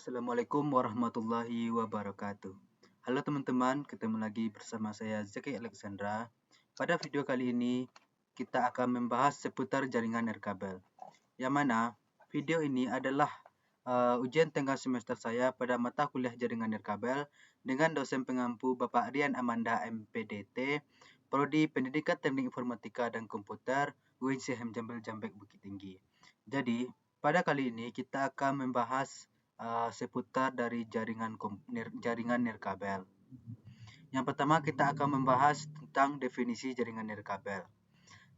Assalamualaikum warahmatullahi wabarakatuh. Halo teman-teman, ketemu lagi bersama saya Zaki Alexandra. Pada video kali ini, kita akan membahas seputar jaringan nirkabel. Yang mana video ini adalah ujian tengah semester saya pada mata kuliah jaringan nirkabel dengan dosen pengampu Bapak Rian Amanda MPDT, Prodi Pendidikan Teknik Informatika dan Komputer, UIN Jambel Jambek Bukit Tinggi. Jadi, pada kali ini kita akan membahas seputar dari jaringan nirkabel. Yang pertama kita akan membahas tentang definisi jaringan nirkabel.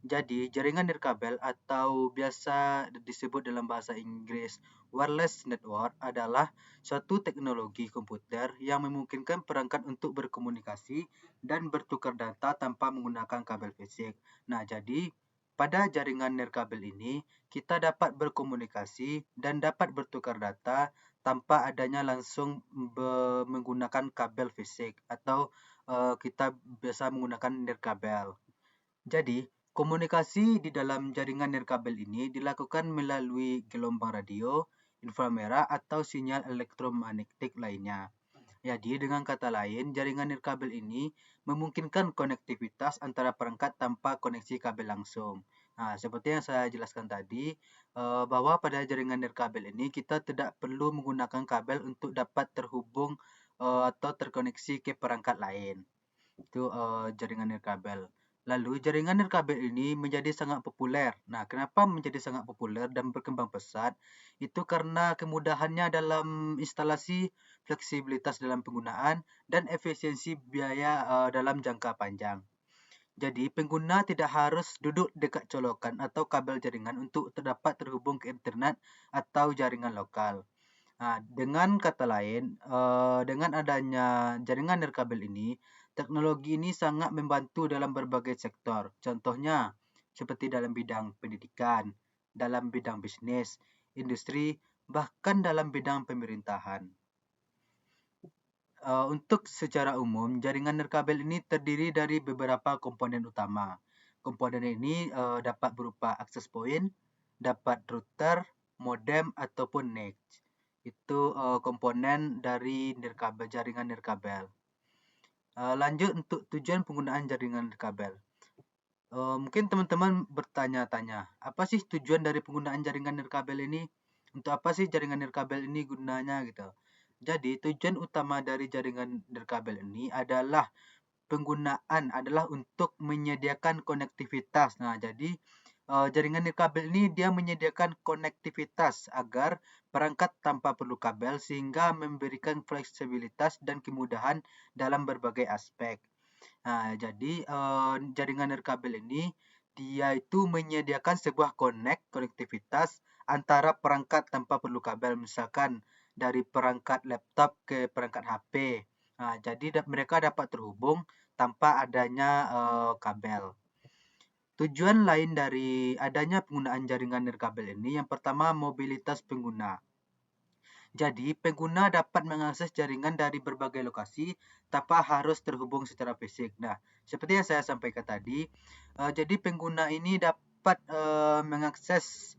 Jadi, jaringan nirkabel atau biasa disebut dalam bahasa Inggris wireless network adalah suatu teknologi komputer yang memungkinkan perangkat untuk berkomunikasi dan bertukar data tanpa menggunakan kabel fisik. Nah, jadi pada jaringan nirkabel ini kita dapat berkomunikasi dan dapat bertukar data tanpa adanya langsung menggunakan kabel fisik atau kita biasa menggunakan nirkabel. Jadi, komunikasi di dalam jaringan nirkabel ini dilakukan melalui gelombang radio, inframerah, atau sinyal elektromagnetik lainnya. Jadi, dengan kata lain, jaringan nirkabel ini memungkinkan konektivitas antara perangkat tanpa koneksi kabel langsung. Nah, seperti yang saya jelaskan tadi, bahwa pada jaringan nirkabel ini kita tidak perlu menggunakan kabel untuk dapat terhubung atau terkoneksi ke perangkat lain. Itu jaringan nirkabel. Lalu jaringan nirkabel ini menjadi sangat populer. Nah, kenapa menjadi sangat populer dan berkembang pesat? Itu karena kemudahannya dalam instalasi, fleksibilitas dalam penggunaan, dan efisiensi biaya dalam jangka panjang. Jadi, pengguna tidak harus duduk dekat colokan atau kabel jaringan untuk dapat terhubung ke internet atau jaringan lokal. Nah, dengan kata lain, dengan adanya jaringan nirkabel ini, teknologi ini sangat membantu dalam berbagai sektor. Contohnya, seperti dalam bidang pendidikan, dalam bidang bisnis, industri, bahkan dalam bidang pemerintahan. Untuk secara umum, jaringan nirkabel ini terdiri dari beberapa komponen utama. Komponen ini dapat berupa access point, dapat router, modem, ataupun NIC. Itu komponen dari jaringan nirkabel. Lanjut untuk tujuan penggunaan jaringan nirkabel. Mungkin teman-teman bertanya-tanya, apa sih tujuan dari penggunaan jaringan nirkabel ini? Untuk apa sih jaringan nirkabel ini gunanya gitu? Jadi tujuan utama dari jaringan nirkabel ini adalah untuk menyediakan konektivitas. Nah, jadi jaringan nirkabel ini dia menyediakan konektivitas agar perangkat tanpa perlu kabel sehingga memberikan fleksibilitas dan kemudahan dalam berbagai aspek. Nah, jadi jaringan nirkabel ini dia itu menyediakan sebuah konektivitas antara perangkat tanpa perlu kabel, misalkan dari perangkat laptop ke perangkat HP. Nah, jadi mereka dapat terhubung tanpa adanya kabel. Tujuan lain dari adanya penggunaan jaringan nirkabel ini yang pertama mobilitas pengguna. Jadi, pengguna dapat mengakses jaringan dari berbagai lokasi tanpa harus terhubung secara fisik. Nah, seperti yang saya sampaikan tadi, jadi pengguna ini dapat mengakses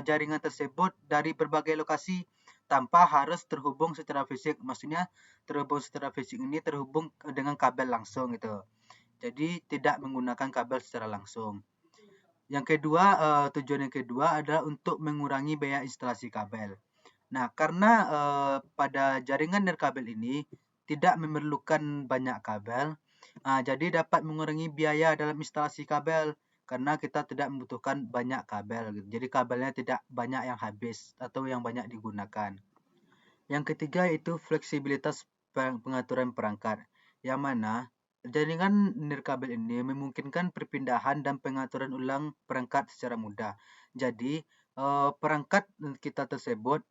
jaringan tersebut dari berbagai lokasi tanpa harus terhubung secara fisik. Maksudnya, terhubung secara fisik ini terhubung dengan kabel langsung gitu. Jadi, tidak menggunakan kabel secara langsung. Yang kedua, tujuan yang kedua adalah untuk mengurangi biaya instalasi kabel. Nah, karena pada jaringan nirkabel ini tidak memerlukan banyak kabel, jadi dapat mengurangi biaya dalam instalasi kabel karena kita tidak membutuhkan banyak kabel. Gitu. Jadi kabelnya tidak banyak yang habis atau yang banyak digunakan. Yang ketiga itu fleksibilitas pengaturan perangkat, yang mana jaringan nirkabel ini memungkinkan perpindahan dan pengaturan ulang perangkat secara mudah. Jadi perangkat kita tersebut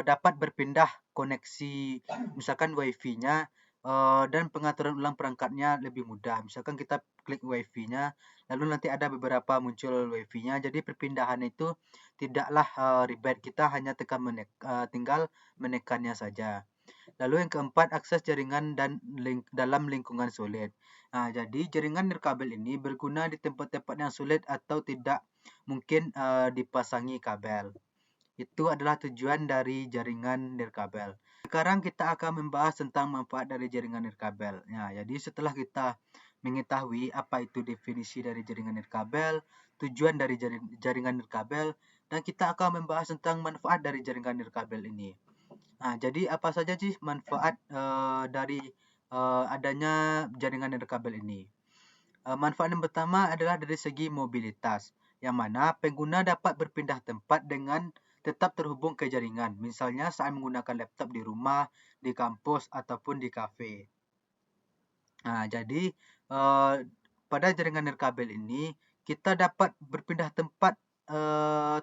dapat berpindah koneksi, misalkan WiFi-nya dan pengaturan ulang perangkatnya lebih mudah. Misalkan kita klik WiFi-nya, lalu nanti ada beberapa muncul WiFi-nya. Jadi perpindahan itu tidaklah ribet. Kita hanya tinggal menekannya saja. Lalu yang keempat, akses jaringan dan dalam lingkungan sulit. Nah, jadi jaringan nirkabel ini berguna di tempat-tempat yang sulit atau tidak mungkin dipasangi kabel. Itu adalah tujuan dari jaringan nirkabel. Sekarang kita akan membahas tentang manfaat dari jaringan nirkabel. Nah, jadi setelah kita mengetahui apa itu definisi dari jaringan nirkabel, tujuan dari jaringan nirkabel, dan kita akan membahas tentang manfaat dari jaringan nirkabel ini. Nah, jadi apa saja sih manfaat dari adanya jaringan nirkabel ini? Manfaat yang pertama adalah dari segi mobilitas, yang mana pengguna dapat berpindah tempat dengan tetap terhubung ke jaringan, misalnya saat menggunakan laptop di rumah, di kampus, ataupun di kafe. Nah, jadi pada jaringan nirkabel ini kita dapat berpindah tempat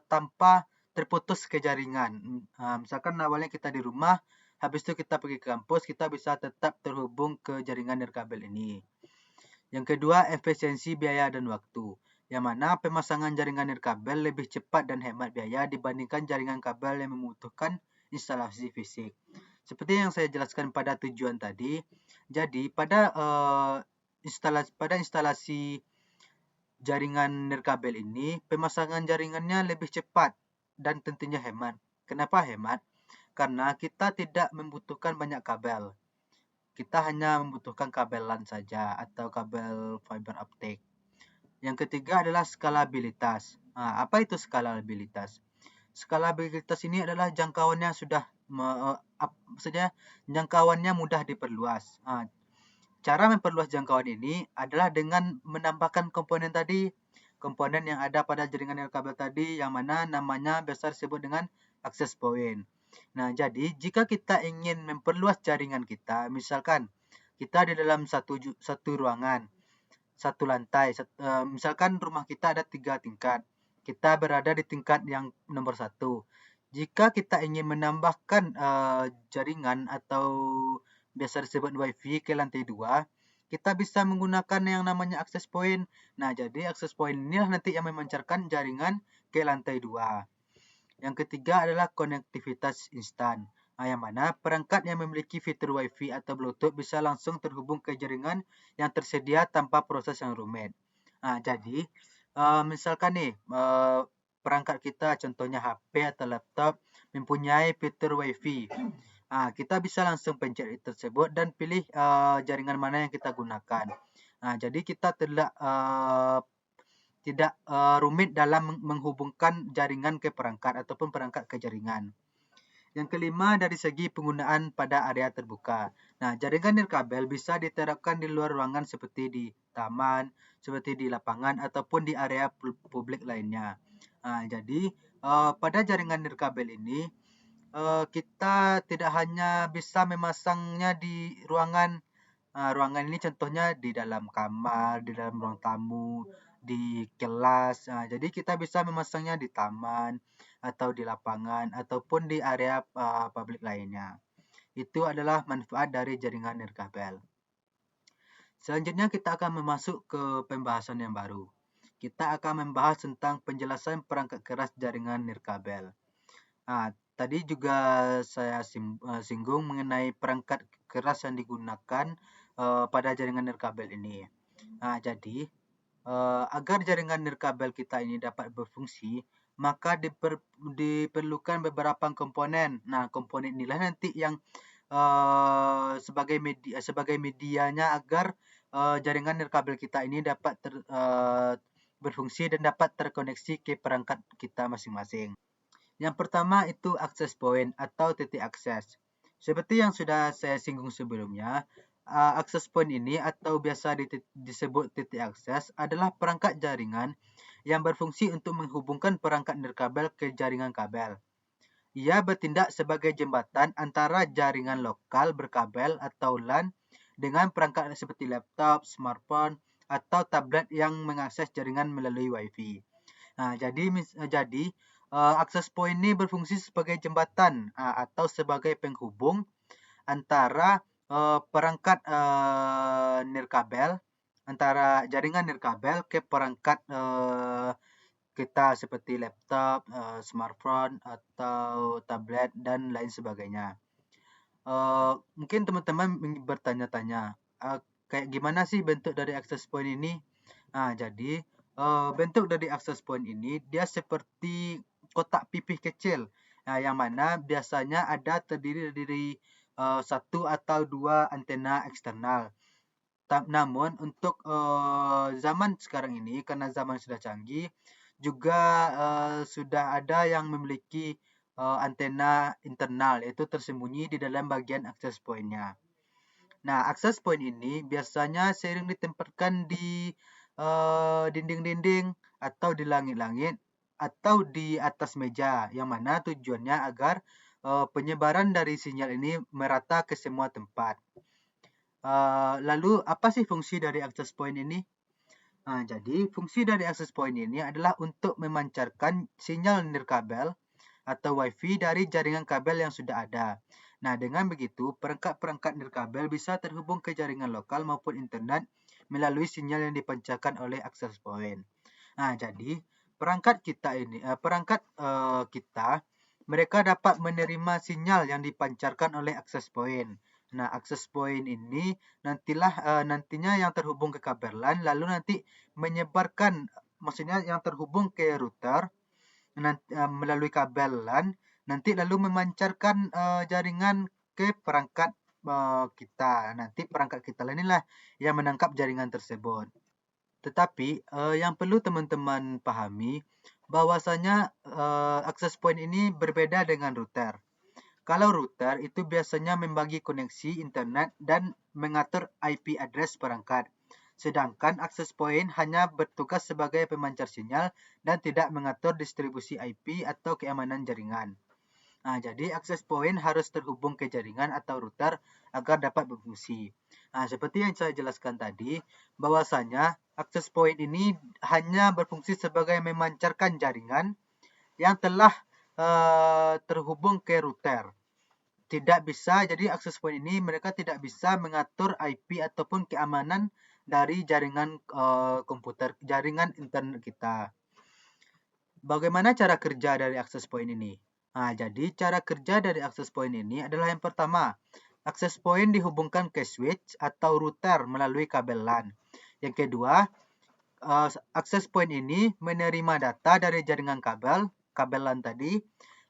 tanpa terputus ke jaringan. Misalkan awalnya kita di rumah, habis itu kita pergi ke kampus, kita bisa tetap terhubung ke jaringan nirkabel ini. Yang kedua, efisiensi biaya dan waktu, yang mana pemasangan jaringan nirkabel lebih cepat dan hemat biaya dibandingkan jaringan kabel yang membutuhkan instalasi fisik. Seperti yang saya jelaskan pada tujuan tadi, jadi pada instalasi jaringan nirkabel ini, pemasangan jaringannya lebih cepat dan tentunya hemat. Kenapa hemat? Karena kita tidak membutuhkan banyak kabel. Kita hanya membutuhkan kabel LAN saja atau kabel fiber optik. Yang ketiga adalah skalabilitas. Nah, apa itu skalabilitas? Skalabilitas ini adalah jangkauannya maksudnya jangkauannya mudah diperluas. Cara memperluas jangkauan ini adalah dengan menambahkan komponen tadi, komponen yang ada pada jaringan nirkabel tadi, yang mana namanya biasa disebut dengan access point. Nah, jadi jika kita ingin memperluas jaringan kita, misalkan kita di dalam satu ruangan, satu lantai, misalkan rumah kita ada 3 tingkat, kita berada di tingkat yang nomor 1. Jika kita ingin menambahkan jaringan atau biasa disebut WiFi ke lantai 2, kita bisa menggunakan yang namanya access point. Nah, jadi access point inilah nanti yang memancarkan jaringan ke lantai 2. Yang ketiga adalah konektivitas instan, yang mana perangkat yang memiliki fitur WiFi atau Bluetooth bisa langsung terhubung ke jaringan yang tersedia tanpa proses yang rumit. Jadi, misalkan nih, perangkat kita contohnya HP atau laptop mempunyai fitur WiFi. Kita bisa langsung pencet tersebut dan pilih jaringan mana yang kita gunakan. Jadi kita tidak rumit dalam menghubungkan jaringan ke perangkat ataupun perangkat ke jaringan. Yang kelima, dari segi penggunaan pada area terbuka. Nah, jaringan nirkabel bisa diterapkan di luar ruangan seperti di taman, seperti di lapangan, ataupun di area publik lainnya. Jadi, pada jaringan nirkabel ini, kita tidak hanya bisa memasangnya di ruangan. Ruangan ini contohnya di dalam kamar, di dalam ruang tamu, di kelas. Jadi kita bisa memasangnya di taman atau di lapangan ataupun di area publik lainnya. Itu adalah manfaat dari jaringan nirkabel. Selanjutnya kita akan masuk ke pembahasan yang baru. Kita akan membahas tentang penjelasan perangkat keras jaringan nirkabel. Tadi juga saya singgung mengenai perangkat keras yang digunakan pada jaringan nirkabel ini. Jadi agar jaringan nirkabel kita ini dapat berfungsi, maka diperlukan beberapa komponen. Nah, komponen inilah nanti yang sebagai medianya agar jaringan nirkabel kita ini dapat berfungsi dan dapat terkoneksi ke perangkat kita masing-masing. Yang pertama itu access point atau titik akses. Seperti yang sudah saya singgung sebelumnya, access point ini atau biasa disebut titik akses adalah perangkat jaringan yang berfungsi untuk menghubungkan perangkat nirkabel ke jaringan kabel. Ia bertindak sebagai jembatan antara jaringan lokal berkabel atau LAN dengan perangkat seperti laptop, smartphone, atau tablet yang mengakses jaringan melalui WiFi. Jadi access point ini berfungsi sebagai jembatan atau sebagai penghubung antara perangkat nirkabel, antara jaringan nirkabel ke perangkat kita seperti laptop, smartphone, atau tablet, dan lain sebagainya. Mungkin teman-teman bertanya-tanya, kayak gimana sih bentuk dari access point ini? Jadi bentuk dari access point ini dia seperti kotak pipih kecil Nah, yang mana biasanya terdiri dari satu atau dua antena eksternal. Namun untuk zaman sekarang ini karena zaman sudah canggih, juga sudah ada yang memiliki antena internal yaitu tersembunyi di dalam bagian access point-nya. Nah, access point ini biasanya sering ditempatkan di dinding-dinding atau di langit-langit atau di atas meja, yang mana tujuannya agar penyebaran dari sinyal ini merata ke semua tempat. Lalu apa sih fungsi dari access point ini? Jadi fungsi dari access point ini adalah untuk memancarkan sinyal nirkabel atau WiFi dari jaringan kabel yang sudah ada. Nah, dengan begitu, perangkat-perangkat nirkabel bisa terhubung ke jaringan lokal maupun internet melalui sinyal yang dipancarkan oleh access point. Nah, jadi perangkat kita mereka dapat menerima sinyal yang dipancarkan oleh access point. Nah, access point ini nantinya yang terhubung ke kabel LAN lalu nanti menyebarkan, maksudnya yang terhubung ke router melalui kabel LAN nanti lalu memancarkan jaringan ke perangkat kita. Nanti perangkat kita inilah yang menangkap jaringan tersebut. Tetapi yang perlu teman-teman pahami bahwasanya access point ini berbeda dengan router. Kalau router itu biasanya membagi koneksi internet dan mengatur IP address perangkat. Sedangkan access point hanya bertugas sebagai pemancar sinyal dan tidak mengatur distribusi IP atau keamanan jaringan. Nah, jadi access point harus terhubung ke jaringan atau router agar dapat berfungsi. Nah, seperti yang saya jelaskan tadi, bahwasanya access point ini hanya berfungsi sebagai memancarkan jaringan yang telah terhubung ke router. Tidak bisa, jadi access point ini mereka tidak bisa mengatur IP ataupun keamanan dari jaringan komputer, jaringan internet kita. Bagaimana cara kerja dari access point ini? Nah, jadi cara kerja dari access point ini adalah yang pertama, access point dihubungkan ke switch atau router melalui kabel LAN. Yang kedua, access point ini menerima data dari jaringan kabel LAN tadi.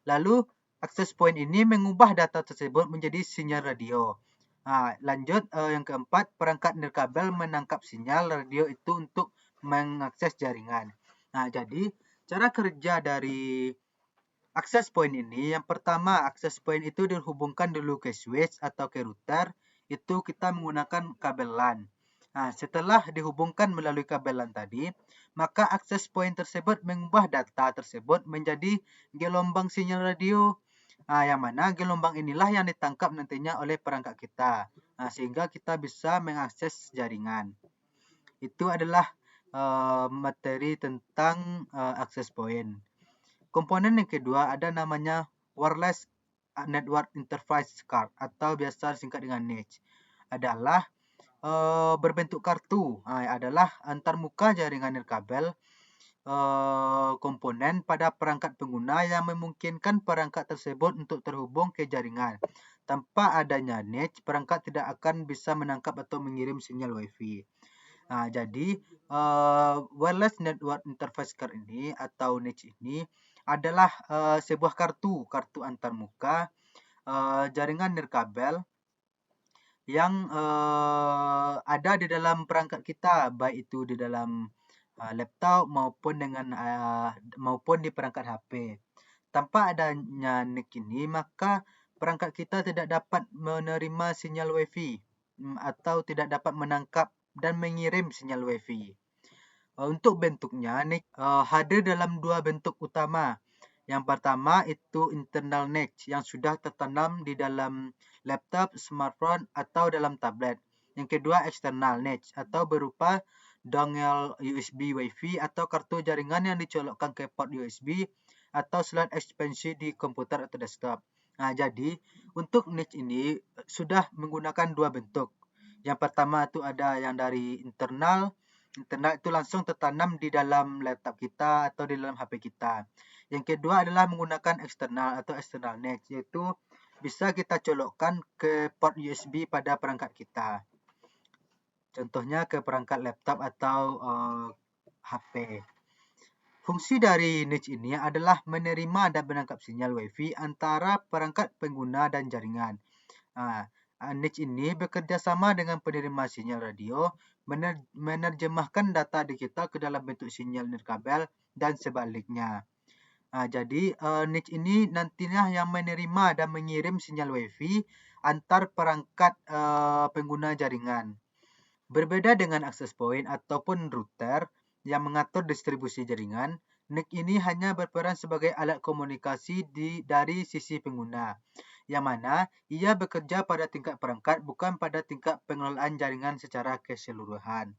Lalu access point ini mengubah data tersebut menjadi sinyal radio. Nah, lanjut yang keempat, perangkat nirkabel menangkap sinyal radio itu untuk mengakses jaringan. Nah, jadi cara kerja dari access point ini, yang pertama access point itu dihubungkan dulu ke switch atau ke router, itu kita menggunakan kabel LAN. Nah, setelah dihubungkan melalui kabel LAN tadi, maka access point tersebut mengubah data tersebut menjadi gelombang sinyal radio. Nah, yang mana gelombang inilah yang ditangkap nantinya oleh perangkat kita. Nah, sehingga kita bisa mengakses jaringan. Itu adalah materi tentang access point. Komponen yang kedua ada namanya Wireless Network Interface Card atau biasa disingkat dengan NIC. Adalah berbentuk kartu. Adalah antarmuka jaringan nirkabel komponen pada perangkat pengguna yang memungkinkan perangkat tersebut untuk terhubung ke jaringan. Tanpa adanya NIC, perangkat tidak akan bisa menangkap atau mengirim sinyal WiFi. Nah, jadi Wireless Network Interface Card ini atau NIC ini adalah sebuah kartu antarmuka jaringan nirkabel yang ada di dalam perangkat kita, baik itu di dalam laptop maupun di perangkat HP. Tanpa adanya NIC ini, maka perangkat kita tidak dapat menerima sinyal WiFi atau tidak dapat menangkap dan mengirim sinyal WiFi. Untuk bentuknya, NIC hadir dalam dua bentuk utama. Yang pertama itu internal NIC yang sudah tertanam di dalam laptop, smartphone, atau dalam tablet. Yang kedua eksternal NIC atau berupa dongle USB WiFi atau kartu jaringan yang dicolokkan ke port USB atau slot ekspansi di komputer atau desktop. Nah, jadi untuk NIC ini sudah menggunakan dua bentuk. Yang pertama itu ada yang dari internal itu langsung tertanam di dalam laptop kita atau di dalam HP kita. Yang kedua adalah menggunakan eksternal atau external NIC, yaitu bisa kita colokkan ke port USB pada perangkat kita. Contohnya ke perangkat laptop atau HP. Fungsi dari niche ini adalah menerima dan menangkap sinyal Wi-Fi antara perangkat pengguna dan jaringan. Niche ini bekerja sama dengan penerima sinyal radio, menerjemahkan data digital ke dalam bentuk sinyal nirkabel dan sebaliknya. Jadi niche ini nantinya yang menerima dan mengirim sinyal Wi-Fi antar perangkat pengguna jaringan. Berbeda dengan access point ataupun router yang mengatur distribusi jaringan, NIC ini hanya berperan sebagai alat komunikasi dari sisi pengguna, yang mana ia bekerja pada tingkat perangkat bukan pada tingkat pengelolaan jaringan secara keseluruhan.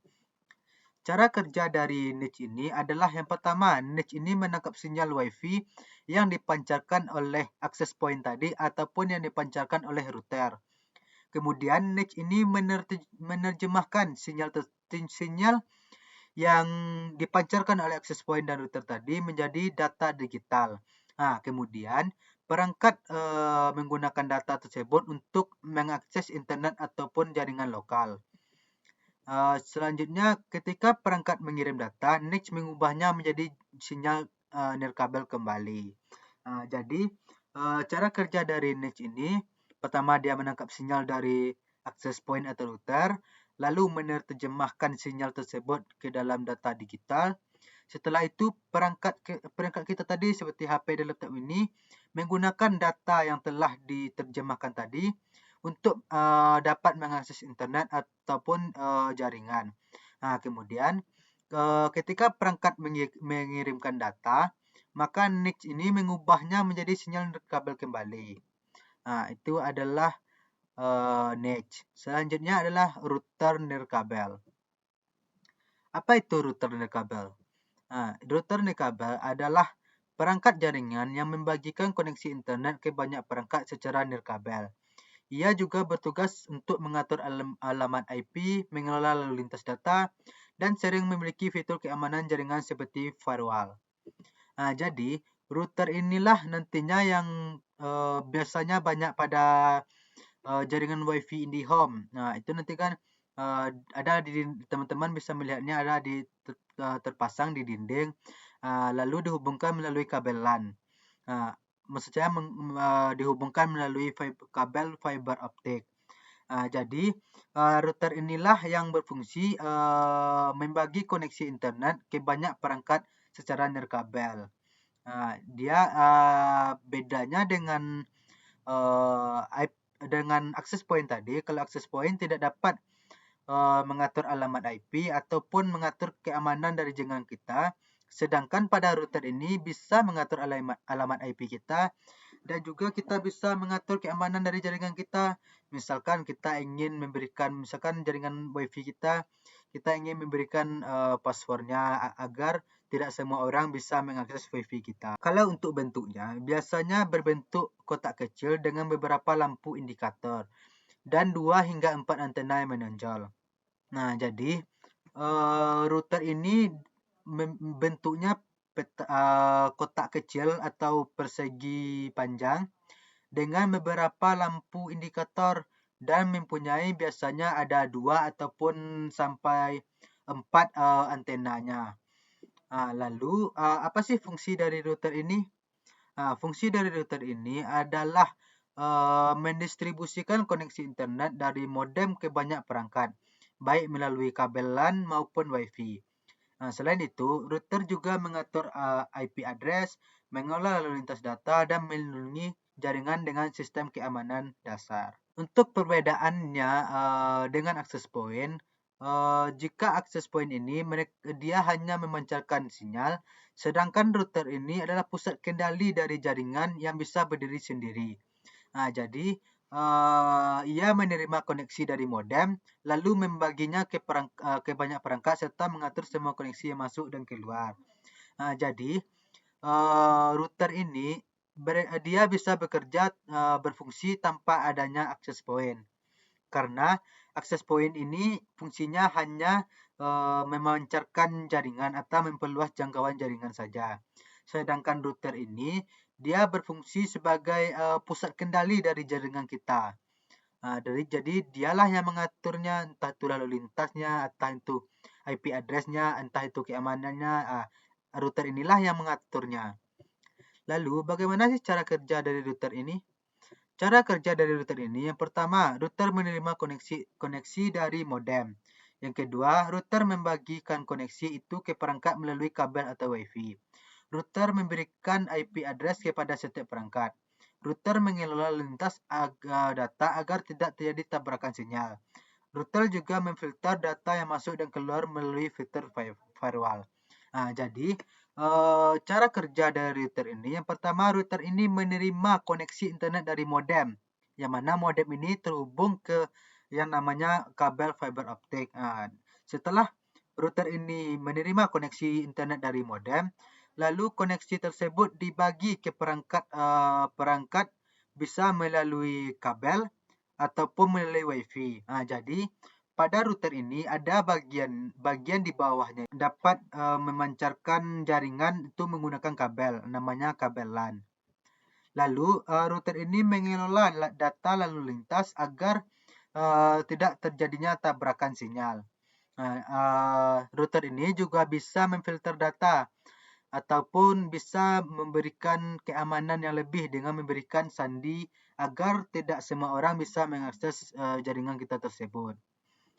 Cara kerja dari niche ini adalah yang pertama, niche ini menangkap sinyal Wi-Fi yang dipancarkan oleh access point tadi ataupun yang dipancarkan oleh router. Kemudian niche ini menerjemahkan sinyal yang dipancarkan oleh access point dan router tadi menjadi data digital. Kemudian perangkat menggunakan data tersebut untuk mengakses internet ataupun jaringan lokal. Selanjutnya, ketika perangkat mengirim data, niche mengubahnya menjadi sinyal nirkabel kembali. Jadi, cara kerja dari niche ini, pertama dia menangkap sinyal dari access point atau router, lalu menerjemahkan sinyal tersebut ke dalam data digital. Setelah itu perangkat kita tadi seperti HP dan laptop ini menggunakan data yang telah diterjemahkan tadi untuk dapat mengakses internet ataupun jaringan. Kemudian ketika perangkat mengirimkan data, maka niche ini mengubahnya menjadi sinyal kabel kembali. Itu adalah niche. Selanjutnya adalah router nirkabel. Apa itu router nirkabel? Router nirkabel adalah perangkat jaringan yang membagikan koneksi internet ke banyak perangkat secara nirkabel. Ia juga bertugas untuk mengatur alamat IP, mengelola lalu lintas data, dan sering memiliki fitur keamanan jaringan seperti firewall. Jadi, router inilah nantinya yang biasanya banyak pada jaringan WiFi IndiHome. Itu nanti kan ada di teman-teman bisa melihatnya ada terpasang di dinding, lalu dihubungkan melalui kabel LAN. Maksud saya dihubungkan melalui kabel fiber optik. Jadi router inilah yang berfungsi membagi koneksi internet ke banyak perangkat secara nirkabel. Dia bedanya dengan access point tadi. Kalau access point tidak dapat mengatur alamat IP ataupun mengatur keamanan dari jaringan kita. Sedangkan pada router ini bisa mengatur alamat IP kita dan juga kita bisa mengatur keamanan dari jaringan kita. Misalkan kita ingin memberikan, jaringan WiFi kita ingin memberikan passwordnya agar tidak semua orang bisa mengakses WiFi kita. Kalau untuk bentuknya, biasanya berbentuk kotak kecil dengan beberapa lampu indikator dan 2 hingga 4 antena yang menonjol. Jadi router ini bentuknya kotak kecil atau persegi panjang dengan beberapa lampu indikator dan mempunyai biasanya ada 2 ataupun sampai 4 antenanya. Lalu apa sih fungsi dari router ini? Fungsi dari router ini adalah mendistribusikan koneksi internet dari modem ke banyak perangkat, baik melalui kabel LAN maupun WiFi. Selain itu, router juga mengatur IP address, mengolah lalu lintas data, dan melindungi jaringan dengan sistem keamanan dasar. Untuk perbedaannya dengan access point, jika access point ini dia hanya memancarkan sinyal, sedangkan router ini adalah pusat kendali dari jaringan yang bisa berdiri sendiri. Jadi ia menerima koneksi dari modem, lalu membaginya ke banyak perangkat serta mengatur semua koneksi yang masuk dan keluar. Jadi router ini dia bisa bekerja berfungsi tanpa adanya access point. Karena access point ini fungsinya hanya memancarkan jaringan atau memperluas jangkauan jaringan saja. Sedangkan router ini dia berfungsi sebagai pusat kendali dari jaringan kita. Jadi dialah yang mengaturnya, entah itu lalu lintasnya, entah itu IP addressnya, entah itu keamanannya. router inilah yang mengaturnya. Lalu, bagaimana sih cara kerja dari router ini? Cara kerja dari router ini, yang pertama, router menerima koneksi dari modem. Yang kedua, router membagikan koneksi itu ke perangkat melalui kabel atau WiFi. Router memberikan IP address kepada setiap perangkat. Router mengelola lintas data agar tidak terjadi tabrakan sinyal. Router juga memfilter data yang masuk dan keluar melalui filter firewall. Jadi, cara kerja dari router ini, yang pertama router ini menerima koneksi internet dari modem, yang mana modem ini terhubung ke yang namanya kabel fiber optik. Setelah router ini menerima koneksi internet dari modem, lalu koneksi tersebut dibagi ke perangkat bisa melalui kabel ataupun melalui WiFi. Jadi pada router ini ada bagian di bawahnya dapat memancarkan jaringan itu menggunakan kabel, namanya kabel LAN. Lalu router ini mengelola data lalu lintas agar tidak terjadinya tabrakan sinyal. Router ini juga bisa memfilter data ataupun bisa memberikan keamanan yang lebih dengan memberikan sandi agar tidak semua orang bisa mengakses jaringan kita tersebut.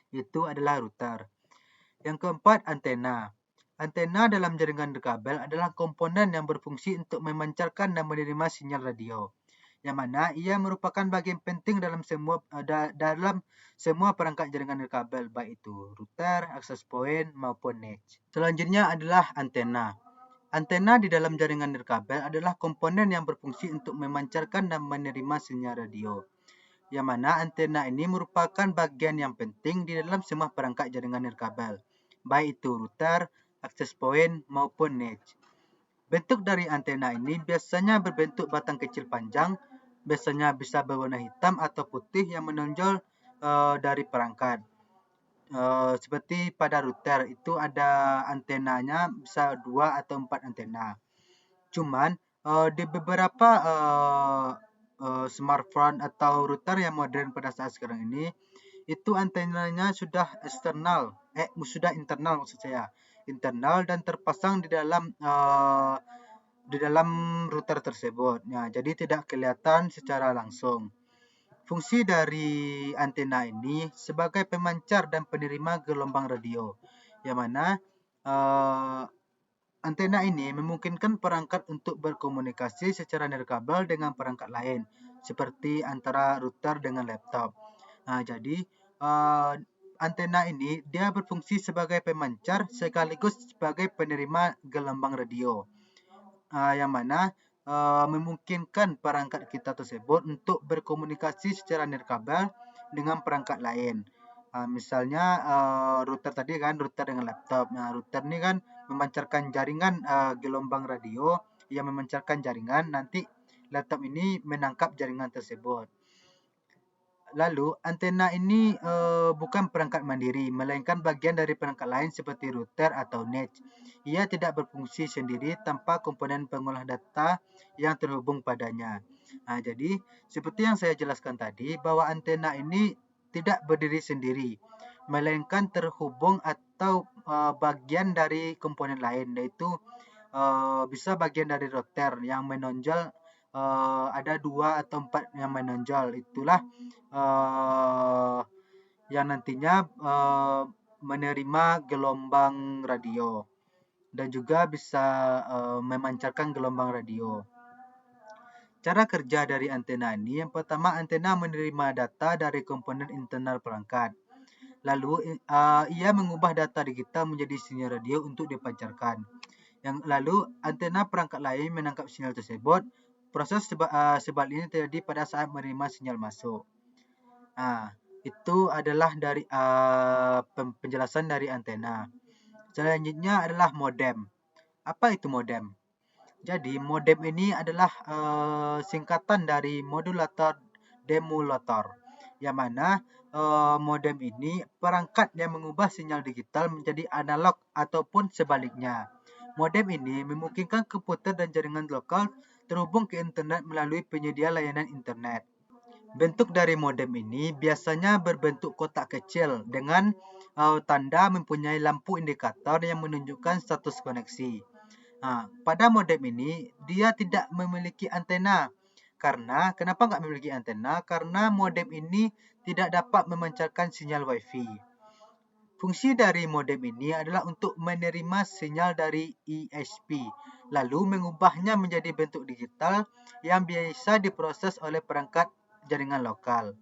Itu adalah router. Yang keempat, antena. Antena dalam jaringan kabel adalah komponen yang berfungsi untuk memancarkan dan menerima sinyal radio, yang mana ia merupakan bagian penting dalam semua perangkat jaringan kabel, baik itu router, access point, maupun edge. Selanjutnya adalah antena. Antena di dalam jaringan nirkabel adalah komponen yang berfungsi untuk memancarkan dan menerima sinyal radio, yang mana antena ini merupakan bagian yang penting di dalam semua perangkat jaringan nirkabel, baik itu router, access point, maupun edge. Bentuk dari antena ini biasanya berbentuk batang kecil panjang, biasanya bisa berwarna hitam atau putih yang menonjol dari perangkat. Seperti pada router itu ada antenanya bisa 2 atau 4 antena. Cuman di beberapa smartphone atau router yang modern pada saat sekarang ini itu antenanya sudah internal maksud saya, internal dan terpasang di dalam router tersebut. Jadi tidak kelihatan secara langsung. Fungsi dari antena ini sebagai pemancar dan penerima gelombang radio, yang mana antena ini memungkinkan perangkat untuk berkomunikasi secara nirkabel dengan perangkat lain, seperti antara router dengan laptop. Jadi antena ini dia berfungsi sebagai pemancar sekaligus sebagai penerima gelombang radio, yang mana memungkinkan perangkat kita tersebut untuk berkomunikasi secara nirkabel dengan perangkat lain. Misalnya router tadi kan, router dengan laptop. Router ini kan memancarkan jaringan gelombang radio yang memancarkan jaringan, nanti laptop ini menangkap jaringan tersebut. Lalu antena ini bukan perangkat mandiri, melainkan bagian dari perangkat lain seperti router atau edge. Ia tidak berfungsi sendiri tanpa komponen pengolah data yang terhubung padanya. Jadi seperti yang saya jelaskan tadi, bahwa antena ini tidak berdiri sendiri, melainkan terhubung atau bagian dari komponen lain, yaitu bisa bagian dari router yang menonjol, ada 2 atau 4 yang menonjol. Itulah yang nantinya menerima gelombang radio dan juga bisa memancarkan gelombang radio. Cara kerja dari antena ini, yang pertama antena menerima data dari komponen internal perangkat. Lalu ia mengubah data digital menjadi sinyal radio untuk dipancarkan. Lalu antena perangkat lain menangkap sinyal tersebut. Proses sebaliknya terjadi pada saat menerima sinyal masuk. Itu adalah dari penjelasan dari antena. Selanjutnya adalah modem. Apa itu modem? Jadi modem ini adalah singkatan dari modulator demulator, yang mana modem ini perangkat yang mengubah sinyal digital menjadi analog ataupun sebaliknya. Modem ini memungkinkan komputer dan jaringan lokal terhubung ke internet melalui penyedia layanan internet. Bentuk dari modem ini biasanya berbentuk kotak kecil dengan tanda mempunyai lampu indikator yang menunjukkan status koneksi. Pada modem ini dia tidak memiliki antena. Kenapa nggak memiliki antena? Karena modem ini tidak dapat memancarkan sinyal WiFi. Fungsi dari modem ini adalah untuk menerima sinyal dari ISP, lalu mengubahnya menjadi bentuk digital yang biasa diproses oleh perangkat jaringan lokal.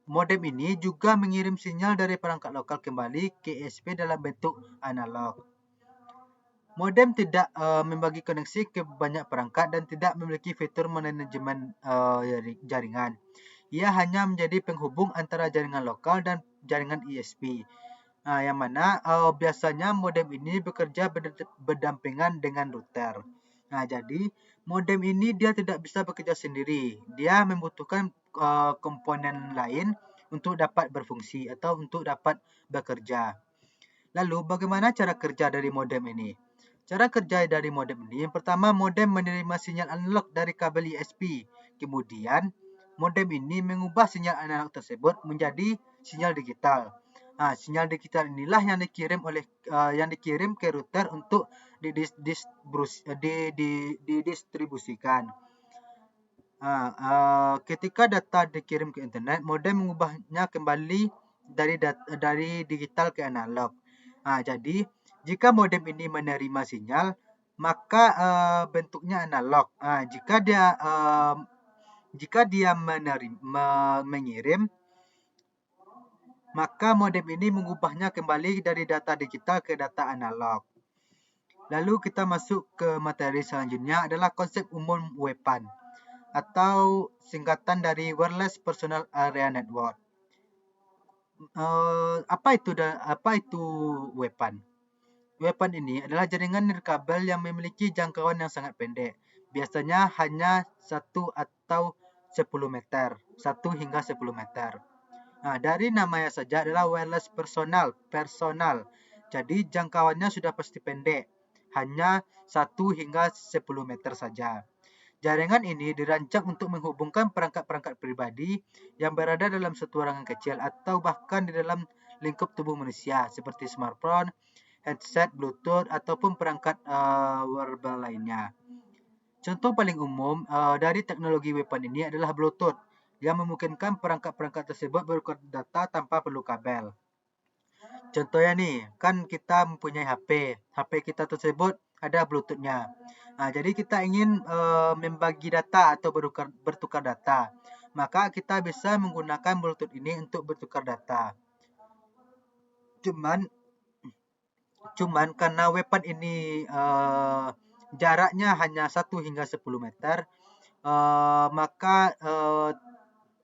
Modem ini juga mengirim sinyal dari perangkat lokal kembali ke ISP dalam bentuk analog. Modem tidak membagi koneksi ke banyak perangkat dan tidak memiliki fitur manajemen jaringan. Ia hanya menjadi penghubung antara jaringan lokal dan jaringan ISP. Yang mana biasanya modem ini bekerja berdampingan dengan router. Jadi modem ini dia tidak bisa bekerja sendiri. Dia membutuhkan komponen lain untuk dapat berfungsi atau untuk dapat bekerja. Lalu bagaimana cara kerja dari modem ini? Cara kerja dari modem ini, yang pertama modem menerima sinyal analog dari kabel ISP. Kemudian modem ini mengubah sinyal analog tersebut menjadi sinyal digital. Sinyal digital inilah yang dikirim ke router untuk didistribusikan. Ketika data dikirim ke internet, modem mengubahnya kembali dari digital ke analog. Jadi jika modem ini menerima sinyal, maka bentuknya analog. Jika dia mengirim, maka modem ini mengubahnya kembali dari data digital ke data analog. Lalu kita masuk ke materi selanjutnya adalah konsep umum WPAN atau singkatan dari Wireless Personal Area Network. Apa itu WPAN? WPAN ini adalah jaringan nirkabel yang memiliki jangkauan yang sangat pendek. Biasanya hanya 1 atau 10 meter, 1 hingga 10 meter. Dari namanya saja adalah wireless personal. Jadi jangkauannya sudah pasti pendek, hanya 1 hingga 10 meter saja. Jaringan ini dirancang untuk menghubungkan perangkat-perangkat pribadi yang berada dalam satu ruangan kecil atau bahkan di dalam lingkup tubuh manusia seperti smartphone, headset, Bluetooth, ataupun perangkat wearable lainnya. Contoh paling umum dari teknologi WPAN ini adalah Bluetooth yang memungkinkan perangkat-perangkat tersebut bertukar data tanpa perlu kabel. Contohnya nih, kan kita mempunyai HP. HP kita tersebut ada Bluetooth-nya. Jadi kita ingin membagi data atau bertukar data. Maka kita bisa menggunakan Bluetooth ini untuk bertukar data. Cuman karena WPAN ini jaraknya hanya 1 hingga 10 meter, maka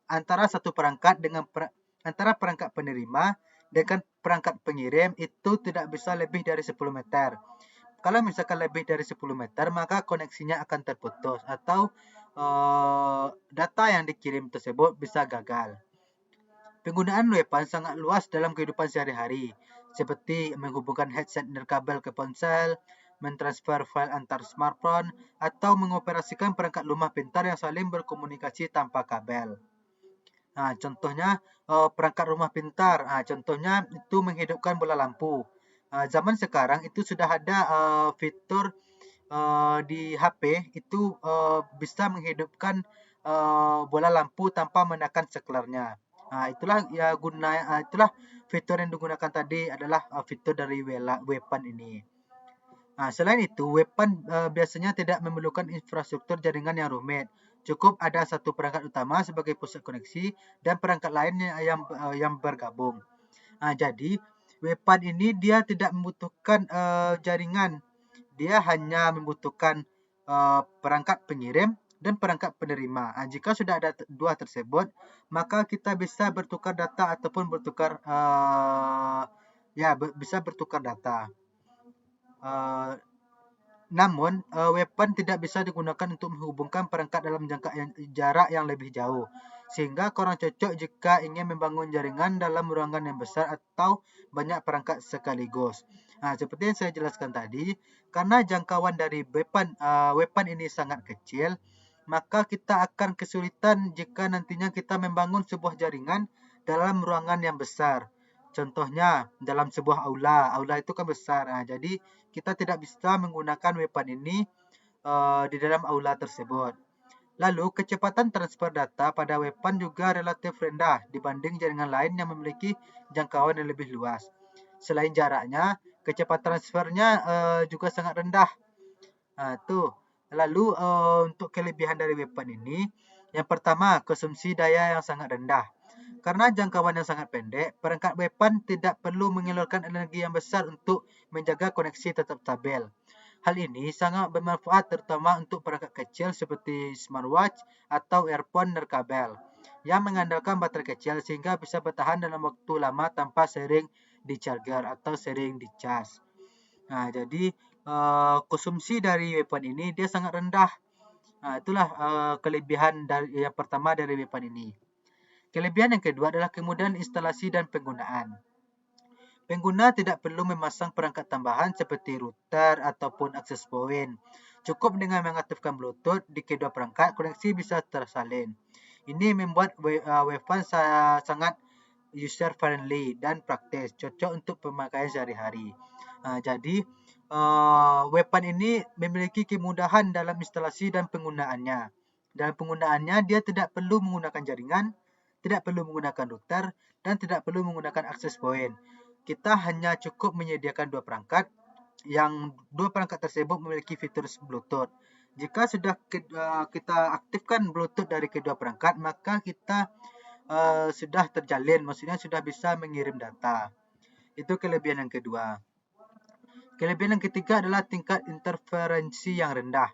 antara satu perangkat dengan antara perangkat penerima dengan perangkat pengirim itu tidak bisa lebih dari 10 meter. Kalau misalkan lebih dari 10 meter, maka koneksinya akan terputus atau data yang dikirim tersebut bisa gagal. Penggunaan WPAN sangat luas dalam kehidupan sehari-hari, seperti menghubungkan headset nirkabel ke ponsel, mentransfer file antar smartphone, atau mengoperasikan perangkat rumah pintar yang saling berkomunikasi tanpa kabel. Contohnya perangkat rumah pintar, contohnya itu menghidupkan bola lampu. Zaman sekarang itu sudah ada fitur di HP itu bisa menghidupkan bola lampu tanpa menekan seklarnya. Itulah fitur yang digunakan tadi adalah fitur dari WPAN ini. Selain itu, WPAN biasanya tidak memerlukan infrastruktur jaringan yang rumit. Cukup ada satu perangkat utama sebagai pusat koneksi dan perangkat lain yang bergabung. Jadi WPAN ini dia tidak membutuhkan jaringan. Dia hanya membutuhkan perangkat pengirim dan perangkat penerima. Jika sudah ada dua tersebut, maka kita bisa bertukar data ataupun bisa bertukar data. Namun, WPAN tidak bisa digunakan untuk menghubungkan perangkat dalam jarak yang lebih jauh, sehingga kurang cocok jika ingin membangun jaringan dalam ruangan yang besar atau banyak perangkat sekaligus. Seperti yang saya jelaskan tadi, karena jangkauan dari WPAN ini sangat kecil, maka kita akan kesulitan jika nantinya kita membangun sebuah jaringan dalam ruangan yang besar. Contohnya dalam sebuah aula itu kan besar. Jadi kita tidak bisa menggunakan weapon ini di dalam aula tersebut. Lalu, kecepatan transfer data pada weapon juga relatif rendah dibanding jaringan lain yang memiliki jangkauan yang lebih luas. Selain jaraknya, kecepatan transfernya juga sangat rendah. Tuh. Lalu, untuk kelebihan dari weapon ini, yang pertama, konsumsi daya yang sangat rendah. Karena jangkauan yang sangat pendek, perangkat weapon tidak perlu mengeluarkan energi yang besar untuk menjaga koneksi tetap stabil. Hal ini sangat bermanfaat terutama untuk perangkat kecil seperti smartwatch atau earphone nirkabel yang mengandalkan baterai kecil sehingga bisa bertahan dalam waktu lama tanpa sering di-charger atau sering dicas. Nah, jadi konsumsi dari weapon ini dia sangat rendah. Nah, itulah kelebihan dari yang pertama dari weapon ini. Kelebihan yang kedua adalah kemudahan instalasi dan penggunaan. Pengguna tidak perlu memasang perangkat tambahan seperti router ataupun access point. Cukup dengan mengaktifkan Bluetooth di kedua perangkat, koneksi bisa tersalin. Ini membuat weapon sangat user friendly dan praktis, cocok untuk pemakaian sehari-hari. Jadi, weapon ini memiliki kemudahan dalam instalasi dan penggunaannya. Dalam penggunaannya, dia tidak perlu menggunakan jaringan, tidak perlu menggunakan router, dan tidak perlu menggunakan access point. Kita hanya cukup menyediakan dua perangkat yang dua perangkat tersebut memiliki fitur Bluetooth. Jika sudah kita aktifkan Bluetooth dari kedua perangkat, maka kita sudah terjalin, maksudnya sudah bisa mengirim data. Itu kelebihan yang kedua. Kelebihan yang ketiga adalah tingkat interferensi yang rendah.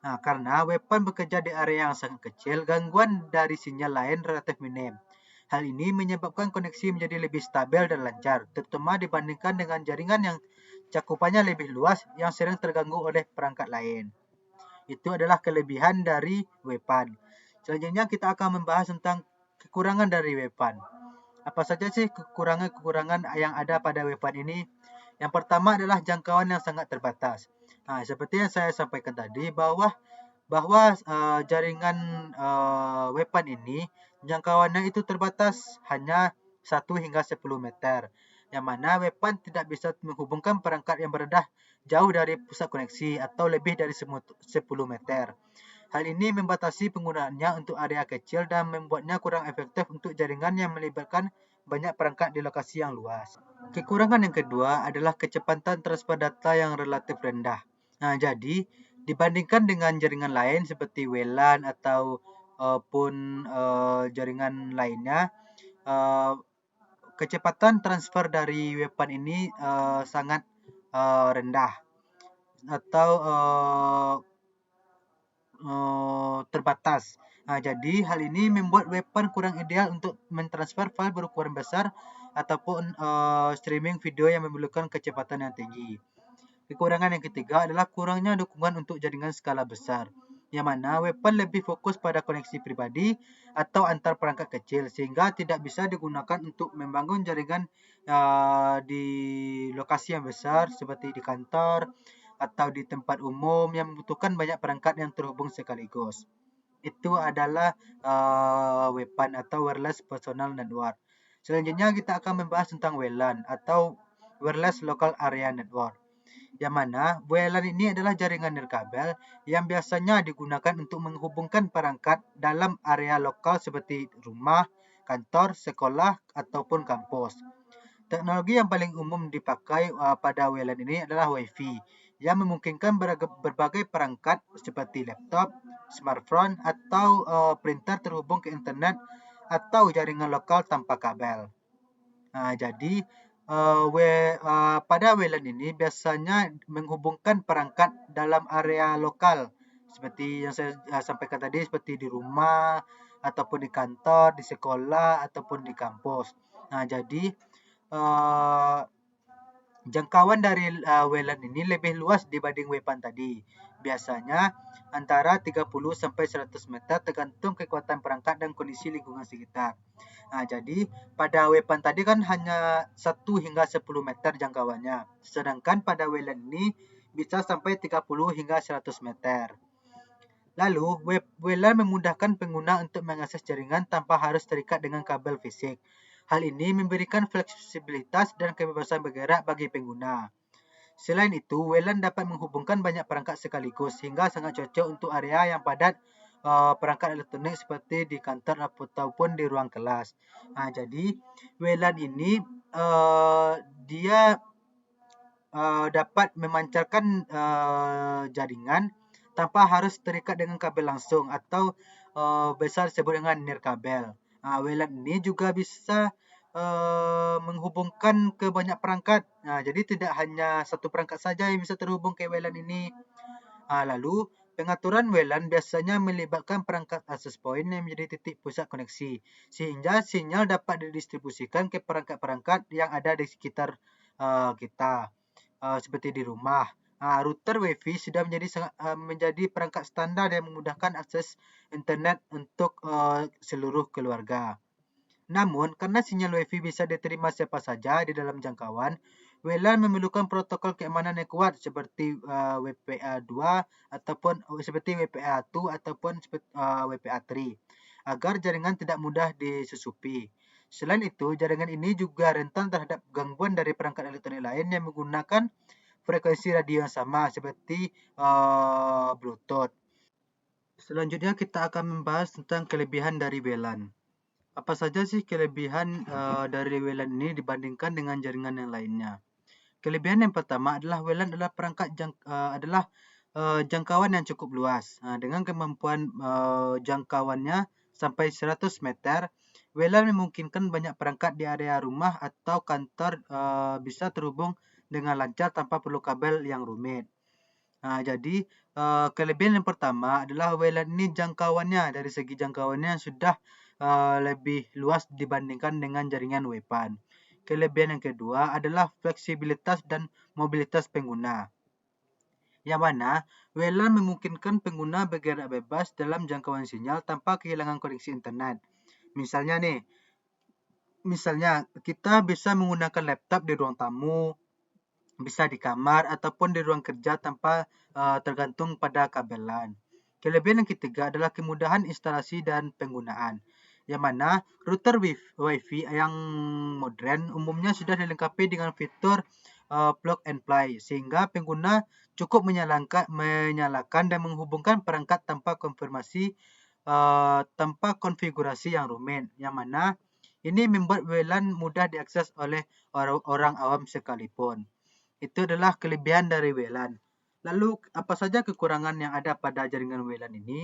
Nah, karena weapon bekerja di area yang sangat kecil, gangguan dari sinyal lain relatif minim. Hal ini menyebabkan koneksi menjadi lebih stabil dan lancar, terutama dibandingkan dengan jaringan yang cakupannya lebih luas yang sering terganggu oleh perangkat lain. Itu adalah kelebihan dari weapon. Selanjutnya kita akan membahas tentang kekurangan dari weapon. Apa saja sih kekurangan-kekurangan yang ada pada weapon ini? Yang pertama adalah jangkauan yang sangat terbatas. Nah, seperti yang saya sampaikan tadi bahwa jaringan weapon ini jangkauannya itu terbatas hanya 1 hingga 10 meter. Yang mana weapon tidak bisa menghubungkan perangkat yang berada jauh dari pusat koneksi atau lebih dari 10 meter. Hal ini membatasi penggunaannya untuk area kecil dan membuatnya kurang efektif untuk jaringan yang melibatkan banyak perangkat di lokasi yang luas. Kekurangan yang kedua adalah kecepatan transfer data yang relatif rendah. Nah, jadi dibandingkan dengan jaringan lain seperti WLAN atau jaringan lainnya, kecepatan transfer dari weapon ini sangat rendah atau terbatas. Nah, jadi hal ini membuat weapon kurang ideal untuk mentransfer file berukuran besar ataupun streaming video yang memerlukan kecepatan yang tinggi. Kekurangan yang ketiga adalah kurangnya dukungan untuk jaringan skala besar, yang mana weapon lebih fokus pada koneksi pribadi atau antar perangkat kecil sehingga tidak bisa digunakan untuk membangun jaringan di lokasi yang besar seperti di kantor atau di tempat umum yang membutuhkan banyak perangkat yang terhubung sekaligus. Itu adalah weapon atau wireless personal network. Selanjutnya kita akan membahas tentang WLAN atau wireless local area network. Yang mana WLAN ini adalah jaringan nirkabel yang biasanya digunakan untuk menghubungkan perangkat dalam area lokal seperti rumah, kantor, sekolah, ataupun kampus. Teknologi yang paling umum dipakai pada WLAN ini adalah Wi-Fi yang memungkinkan berbagai perangkat seperti laptop, smartphone, atau printer terhubung ke internet atau jaringan lokal tanpa kabel. Nah, jadi pada WLAN ini biasanya menghubungkan perangkat dalam area lokal seperti yang saya sampaikan tadi, seperti di rumah ataupun di kantor, di sekolah ataupun di kampus. Nah, jadi jangkauan dari WLAN ini lebih luas dibanding weapon tadi. Biasanya antara 30 sampai 100 meter tergantung kekuatan perangkat dan kondisi lingkungan sekitar. Nah, jadi pada weapon tadi kan hanya 1 hingga 10 meter jangkauannya. Sedangkan pada WLAN ini bisa sampai 30 hingga 100 meter. Lalu, WLAN memudahkan pengguna untuk mengakses jaringan tanpa harus terikat dengan kabel fisik. Hal ini memberikan fleksibilitas dan kebebasan bergerak bagi pengguna. Selain itu, WLAN dapat menghubungkan banyak perangkat sekaligus sehingga sangat cocok untuk area yang padat perangkat elektronik seperti di kantor ataupun di ruang kelas. Jadi WLAN ini dia dapat memancarkan jaringan tanpa harus terikat dengan kabel langsung atau biasa disebut dengan nirkabel. WLAN ini juga bisa menghubungkan ke banyak perangkat. Jadi tidak hanya satu perangkat saja yang bisa terhubung ke WLAN ini. Lalu pengaturan WLAN biasanya melibatkan perangkat access point yang menjadi titik pusat koneksi, sehingga sinyal dapat didistribusikan ke perangkat-perangkat yang ada di sekitar kita, seperti di rumah. Router WiFi sudah menjadi perangkat standar yang memudahkan akses internet untuk seluruh keluarga. Namun, karena sinyal WiFi bisa diterima siapa saja di dalam jangkauan, WLAN memerlukan protokol keamanan yang kuat seperti WPA2 ataupun seperti WPA2 ataupun WPA3 agar jaringan tidak mudah disusupi. Selain itu, jaringan ini juga rentan terhadap gangguan dari perangkat elektronik lain yang menggunakan frekuensi radio yang sama seperti Bluetooth. Selanjutnya kita akan membahas tentang kelebihan dari WLAN. Apa saja sih kelebihan dari WLAN ini dibandingkan dengan jaringan yang lainnya? Kelebihan yang pertama adalah WLAN adalah jangkauan yang cukup luas. Dengan kemampuan jangkauannya sampai 100 meter, WLAN memungkinkan banyak perangkat di area rumah atau kantor bisa terhubung dengan lancar tanpa perlu kabel yang rumit. Jadi kelebihan yang pertama adalah WLAN ini dari segi jangkauannya sudah lebih luas dibandingkan dengan jaringan WPAN. Kelebihan yang kedua adalah fleksibilitas dan mobilitas pengguna, yang mana WLAN memungkinkan pengguna bergerak bebas dalam jangkauan sinyal tanpa kehilangan koneksi internet. Misalnya kita bisa menggunakan laptop di ruang tamu, bisa di kamar ataupun di ruang kerja tanpa tergantung pada kabel LAN. Kelebihan yang ketiga adalah kemudahan instalasi dan penggunaan, yang mana router WiFi yang modern umumnya sudah dilengkapi dengan fitur plug and play, sehingga pengguna cukup menyalakan dan menghubungkan perangkat tanpa konfigurasi yang rumit, yang mana ini membuat WLAN mudah diakses oleh orang awam sekalipun. Itu adalah kelebihan dari WLAN. Lalu, apa saja kekurangan yang ada pada jaringan WLAN ini?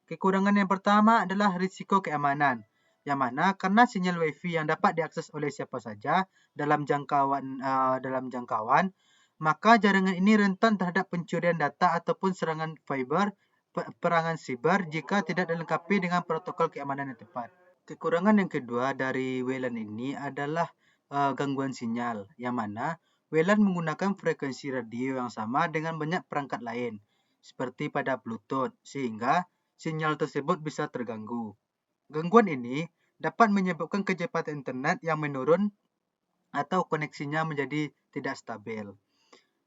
Kekurangan yang pertama adalah risiko keamanan, yang mana karena sinyal WiFi yang dapat diakses oleh siapa saja dalam jangkauan, maka jaringan ini rentan terhadap pencurian data ataupun perangan siber jika tidak dilengkapi dengan protokol keamanan yang tepat. Kekurangan yang kedua dari WLAN ini adalah gangguan sinyal, yang mana WLAN menggunakan frekuensi radio yang sama dengan banyak perangkat lain, seperti pada Bluetooth, sehingga sinyal tersebut bisa terganggu. Gangguan ini dapat menyebabkan kecepatan internet yang menurun atau koneksinya menjadi tidak stabil.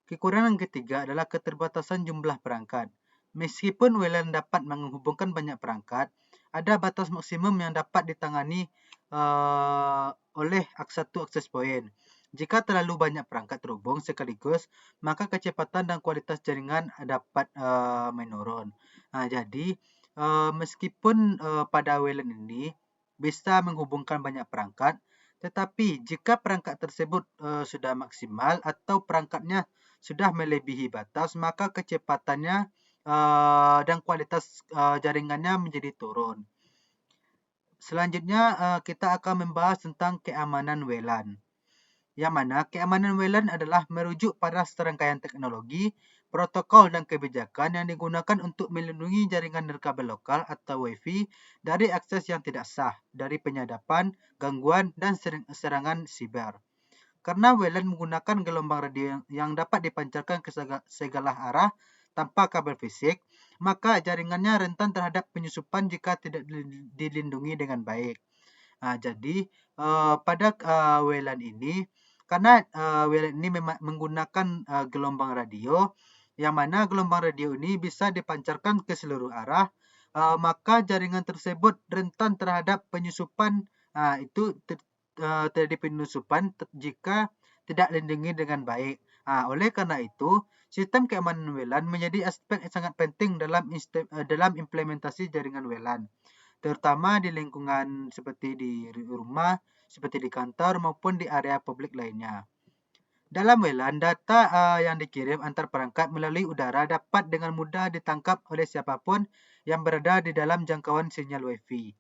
Kekurangan ketiga adalah keterbatasan jumlah perangkat. Meskipun WLAN dapat menghubungkan banyak perangkat, ada batas maksimum yang dapat ditangani oleh satu access point. Jika terlalu banyak perangkat terhubung sekaligus, maka kecepatan dan kualitas jaringan dapat menurun. Jadi, meskipun pada WLAN ini bisa menghubungkan banyak perangkat, tetapi jika perangkat tersebut sudah maksimal atau perangkatnya sudah melebihi batas, maka kecepatannya dan kualitas jaringannya menjadi turun. Selanjutnya kita akan membahas tentang keamanan WLAN, yang mana keamanan WLAN adalah merujuk pada serangkaian teknologi, protokol dan kebijakan yang digunakan untuk melindungi jaringan nirkabel lokal atau WiFi dari akses yang tidak sah, dari penyadapan, gangguan, dan serangan siber. Karena WLAN menggunakan gelombang radio yang dapat dipancarkan ke segala arah tanpa kabel fisik, maka jaringannya rentan terhadap penyusupan jika tidak dilindungi dengan baik. Jadi pada WLAN ini, karena WLAN ini memang menggunakan gelombang radio, yang mana gelombang radio ini bisa dipancarkan ke seluruh arah, maka jaringan tersebut rentan terhadap penyusupan. Itu terjadi penyusupan jika tidak dilindungi dengan baik. Oleh karena itu, sistem keamanan WLAN menjadi aspek yang sangat penting dalam implementasi jaringan WLAN, terutama di lingkungan seperti di rumah, seperti di kantor maupun di area publik lainnya. Dalam WLAN, data yang dikirim antar perangkat melalui udara dapat dengan mudah ditangkap oleh siapapun yang berada di dalam jangkauan sinyal Wi-Fi.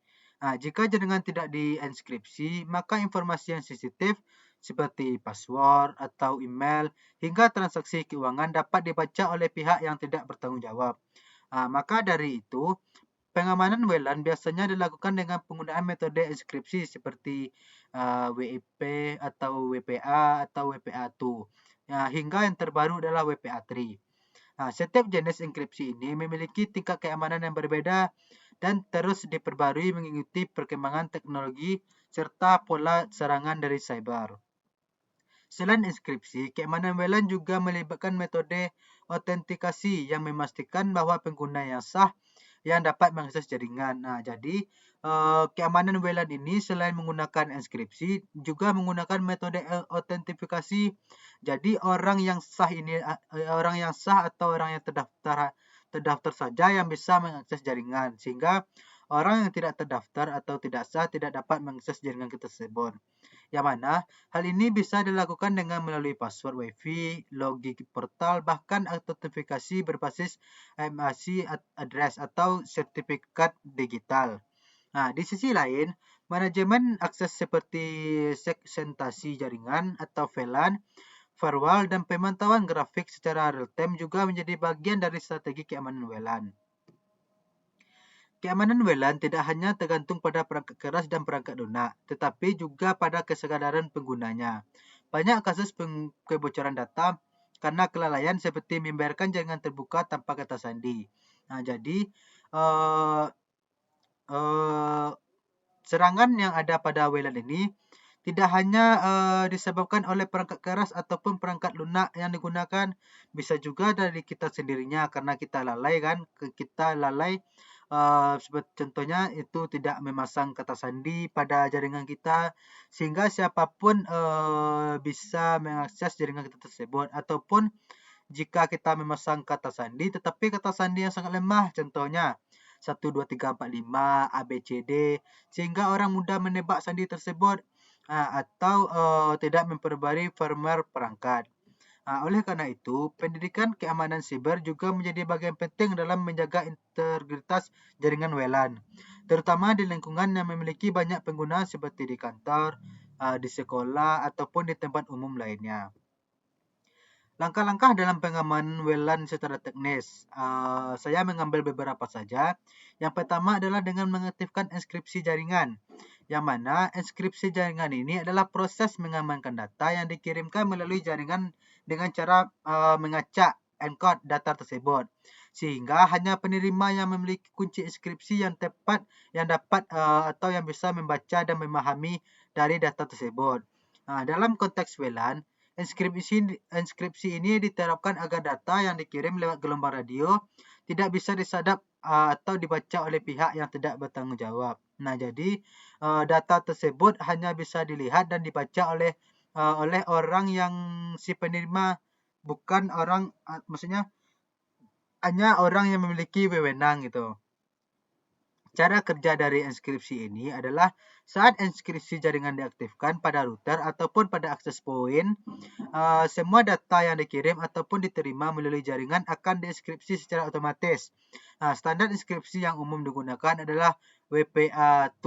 Jika jaringan tidak dienkripsi, maka informasi yang sensitif seperti password atau email hingga transaksi keuangan dapat dibaca oleh pihak yang tidak bertanggung jawab. Maka dari itu, pengamanan WLAN biasanya dilakukan dengan penggunaan metode enkripsi seperti WIP atau WPA atau WPA2. Hingga yang terbaru adalah WPA3. Setiap jenis enkripsi ini memiliki tingkat keamanan yang berbeda dan terus diperbarui mengikuti perkembangan teknologi serta pola serangan dari cyber. Selain enkripsi, keamanan WLAN juga melibatkan metode autentikasi yang memastikan bahwa pengguna yang sah yang dapat mengakses jaringan. Jadi keamanan WLAN ini selain menggunakan enkripsi juga menggunakan metode autentifikasi. Jadi orang yang sah atau orang yang terdaftar saja yang bisa mengakses jaringan, sehingga orang yang tidak terdaftar atau tidak sah tidak dapat mengakses jaringan tersebut. Yang mana hal ini bisa dilakukan dengan melalui password Wi-Fi, login portal, bahkan autentifikasi berbasis MAC address atau sertifikat digital. Di sisi lain, manajemen akses seperti segmentasi jaringan atau VLAN, firewall, dan pemantauan grafik secara real-time juga menjadi bagian dari strategi keamanan WLAN. Keamanan WLAN tidak hanya tergantung pada perangkat keras dan perangkat lunak, tetapi juga pada kesadaran penggunanya. Banyak kasus kebocoran data karena kelalaian seperti membiarkan jaringan terbuka tanpa kata sandi. Jadi serangan yang ada pada WLAN ini tidak hanya disebabkan oleh perangkat keras ataupun perangkat lunak yang digunakan, bisa juga dari kita sendirinya karena kita lalai seperti contohnya itu tidak memasang kata sandi pada jaringan kita, sehingga siapapun bisa mengakses jaringan kita tersebut. Ataupun jika kita memasang kata sandi tetapi kata sandi yang sangat lemah, contohnya 1, 2, 3, 4, 5 ABCD, sehingga orang mudah menebak sandi tersebut atau tidak memperbarui firmware perangkat. Oleh karena itu, pendidikan keamanan siber juga menjadi bagian penting dalam menjaga integritas jaringan WLAN, terutama di lingkungan yang memiliki banyak pengguna seperti di kantor, di sekolah, ataupun di tempat umum lainnya. Langkah-langkah dalam pengamanan WLAN secara teknis, saya mengambil beberapa saja. Yang pertama adalah dengan mengaktifkan enkripsi jaringan, yang mana enkripsi jaringan ini adalah proses mengamankan data yang dikirimkan melalui jaringan dengan cara mengacak encode data tersebut, sehingga hanya penerima yang memiliki kunci enkripsi yang tepat yang dapat atau yang bisa membaca dan memahami dari data tersebut. Dalam konteks WLAN, enkripsi ini diterapkan agar data yang dikirim lewat gelombang radio tidak bisa disadap atau dibaca oleh pihak yang tidak bertanggung jawab. Jadi data tersebut hanya bisa dilihat dan dibaca oleh orang yang si penerima, bukan orang, maksudnya hanya orang yang memiliki wewenang gitu. Cara kerja dari enkripsi ini adalah saat enkripsi jaringan diaktifkan pada router ataupun pada access point, semua data yang dikirim ataupun diterima melalui jaringan akan dienkripsi secara otomatis. Standar enkripsi yang umum digunakan adalah WPA2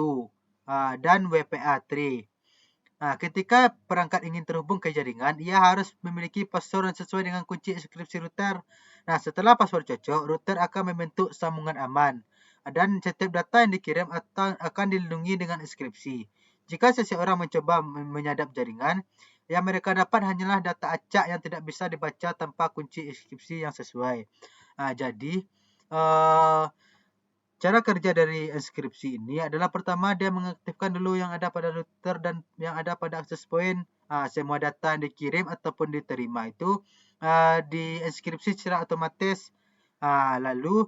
dan WPA3. Ketika perangkat ingin terhubung ke jaringan, ia harus memiliki password yang sesuai dengan kunci enkripsi router. Setelah password cocok, router akan membentuk sambungan aman dan setiap data yang dikirim akan dilindungi dengan enkripsi. Jika seseorang mencoba menyadap jaringan, yang mereka dapat hanyalah data acak yang tidak bisa dibaca tanpa kunci enkripsi yang sesuai. Jadi, cara kerja dari enkripsi ini adalah pertama dia mengaktifkan dulu yang ada pada router dan yang ada pada access point. Semua data yang dikirim ataupun diterima itu dienkripsi secara otomatis. Lalu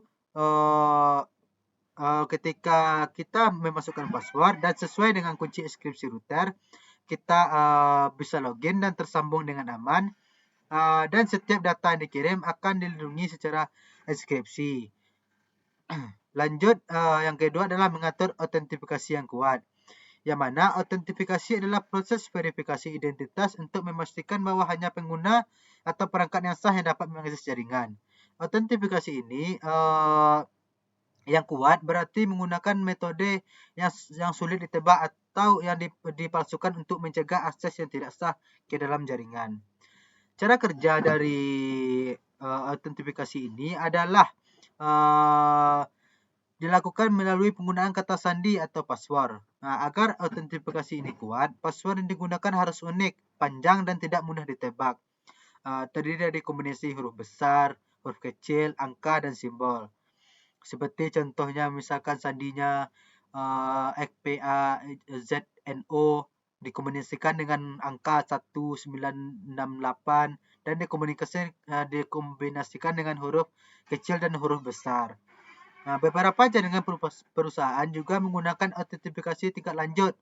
ketika kita memasukkan password dan sesuai dengan kunci enkripsi router, kita bisa login dan tersambung dengan aman. dan setiap data yang dikirim akan dilindungi secara enkripsi. Lanjut, yang kedua adalah mengatur autentifikasi yang kuat, yang mana autentifikasi adalah proses verifikasi identitas untuk memastikan bahwa hanya pengguna atau perangkat yang sah yang dapat mengakses jaringan. Autentifikasi ini yang kuat berarti menggunakan metode yang sulit ditebak atau yang dipalsukan untuk mencegah akses yang tidak sah ke dalam jaringan. Cara kerja dari autentifikasi ini adalah dilakukan melalui penggunaan kata sandi atau password. Agar autentifikasi ini kuat, password yang digunakan harus unik, panjang, dan tidak mudah ditebak. Terdiri dari kombinasi huruf besar, huruf kecil, angka, dan simbol. Seperti contohnya misalkan sandinya XPAZNO dikombinasikan dengan angka 1968 dan dikombinasikan dengan huruf kecil dan huruf besar. Beberapa jaringan perusahaan juga menggunakan autentifikasi tingkat lanjut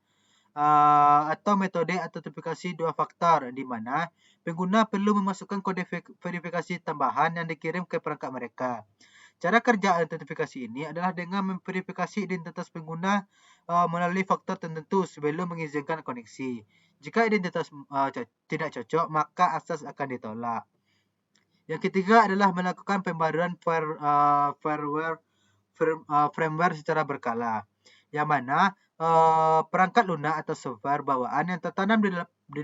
atau metode autentifikasi dua faktor, di mana pengguna perlu memasukkan kode verifikasi tambahan yang dikirim ke perangkat mereka. Cara kerja autentifikasi ini adalah dengan memverifikasi identitas pengguna melalui faktor tertentu sebelum mengizinkan koneksi. Jika identitas tidak cocok, maka akses akan ditolak. Yang ketiga adalah melakukan pembaruan firmware secara berkala, yang mana perangkat lunak atau software bawaan yang tertanam di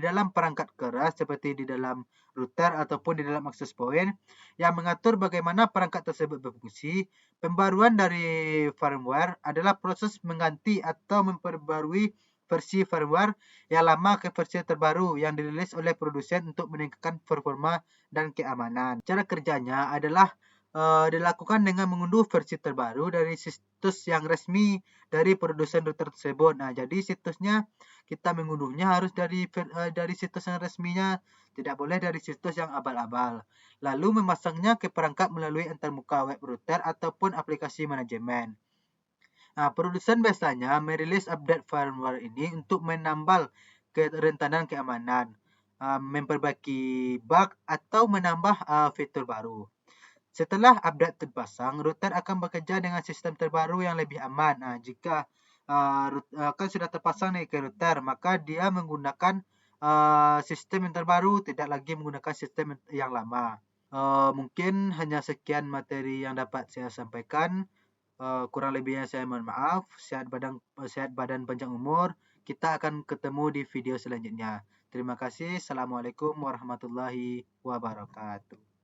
dalam perangkat keras seperti di dalam router ataupun di dalam access point yang mengatur bagaimana perangkat tersebut berfungsi. Pembaruan dari firmware adalah proses mengganti atau memperbarui versi firmware yang lama ke versi terbaru yang dirilis oleh produsen untuk meningkatkan performa dan keamanan. Cara kerjanya adalah dilakukan dengan mengunduh versi terbaru dari situs yang resmi dari produsen router tersebut. Jadi situsnya kita mengunduhnya harus dari situs yang resminya, tidak boleh dari situs yang abal-abal. Lalu memasangnya ke perangkat melalui antarmuka web router ataupun aplikasi manajemen. Produsen biasanya merilis update firmware ini untuk menambal kerentanan keamanan, memperbaiki bug atau menambah fitur baru. Setelah update terpasang, router akan bekerja dengan sistem terbaru yang lebih aman. Jika kan sudah terpasang nih ke router, maka dia menggunakan sistem yang terbaru, tidak lagi menggunakan sistem yang lama. Mungkin hanya sekian materi yang dapat saya sampaikan. Kurang lebihnya saya mohon maaf. Sehat badan panjang umur. Kita akan ketemu di video selanjutnya. Terima kasih. Assalamualaikum warahmatullahi wabarakatuh.